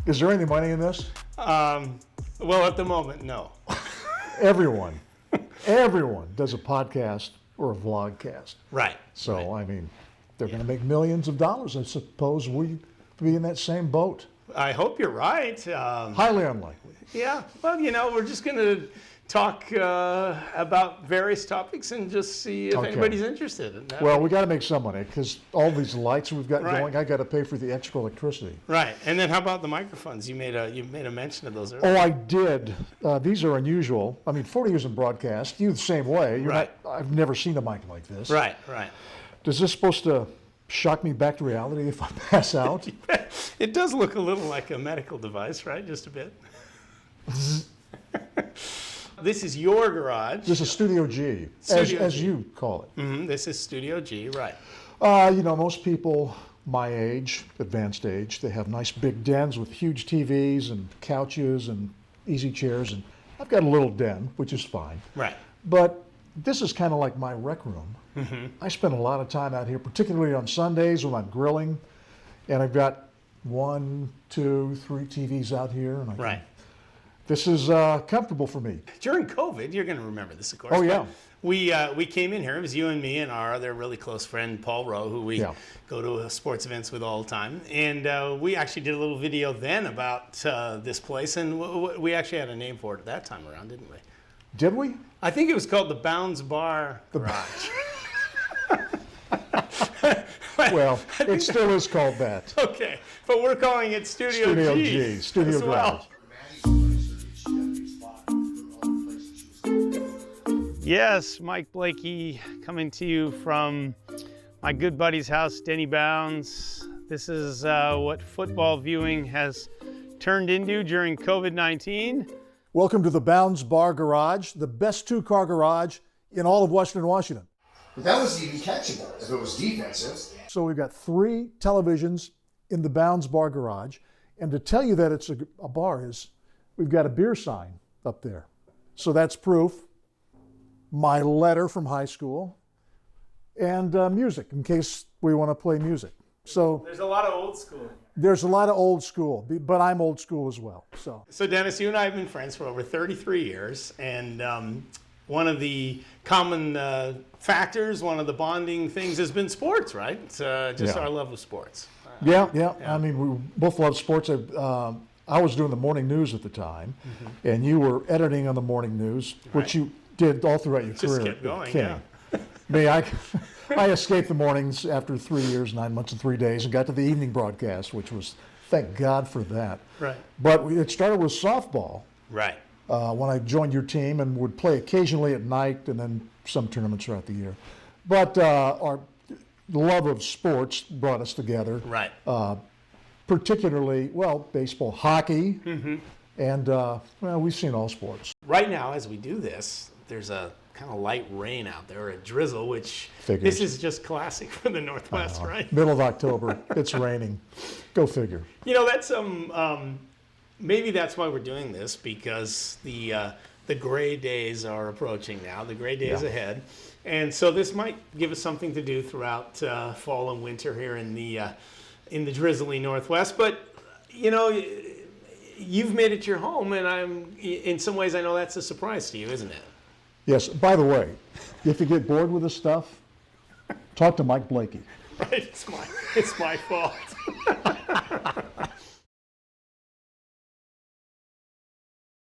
Is there any money in this? Well, at the moment, no. Everyone does a podcast or a vlogcast. Right. So, I mean, they're going to make millions of dollars. I suppose we be in that same boat. I hope you're right. Highly unlikely. Yeah. Well, we're just going to talk about various topics and just see if anybody's interested in that. Well, we got to make some money because all these lights we've got Right. going, I got to pay for the extra electricity. Right. And then how about the microphones? You made a mention of those earlier. Oh, I did. These are unusual. I mean, 40 years in broadcast, you the same way. Right. I've never seen a mic like this. Right. Is this supposed to shock me back to reality if I pass out? It does look a little like a medical device, right? Just a bit. This is your garage. This is Studio G, as you call it. Mm-hmm. This is Studio G, right. Most people my age, advanced age, they have nice big dens with huge TVs and couches and easy chairs. And I've got a little den, which is fine. Right. But this is kind of like my rec room. Mm-hmm. I spend a lot of time out here, particularly on Sundays when I'm grilling. And I've got 1, 2, 3 TVs out here. And Right. This is comfortable for me. During COVID, you're going to remember this, of course. Oh, yeah. We came in here. It was you and me and our other really close friend, Paul Rowe, who we go to sports events with all the time. And we actually did a little video then about this place. And we actually had a name for it at that time around, didn't we? Did we? I think it was called the Bounds Bar Garage. Well, it still is called that. Okay. But we're calling it Studio G. Studio Garage. Yes, Mike Blakey coming to you from my good buddy's house, Denny Bounds. This is what football viewing has turned into during COVID-19. Welcome to the Bounds Bar Garage, the best two-car garage in all of Western Washington. But that was even catchable if it was defensive. So we've got 3 televisions in the Bounds Bar Garage. And to tell you that it's a bar is, we've got a beer sign up there. So that's proof. My letter from high school, and music, in case we want to play music. So there's a lot of old school. There's a lot of old school, but I'm old school as well. So Dennis, you and I have been friends for over 33 years, and one of the common factors, one of the bonding things has been sports, right? Our love of sports. Yeah. I mean, we both love sports. I was doing the morning news at the time, and you were editing on the morning news, which you did all throughout your career. Just kept going, Me, I escaped the mornings after 3 years, 9 months, and 3 days, and got to the evening broadcast, which was, thank God for that. Right. But it started with softball. Right. When I joined your team and would play occasionally at night and then some tournaments throughout the year. But our love of sports brought us together. Right. Particularly, baseball, hockey, and we've seen all sports. Right now, as we do this, there's a kind of light rain out there, a drizzle, which Figures. This is just classic for the Northwest, right? Middle of October, it's raining. Go figure. That's maybe that's why we're doing this, because the gray days are approaching now, the gray days ahead. And so this might give us something to do throughout fall and winter here in the drizzly Northwest. But, you've made it your home, and in some ways I know that's a surprise to you, isn't it? Yes. By the way, if you get bored with this stuff, talk to Mike Blakey. Right. It's my fault.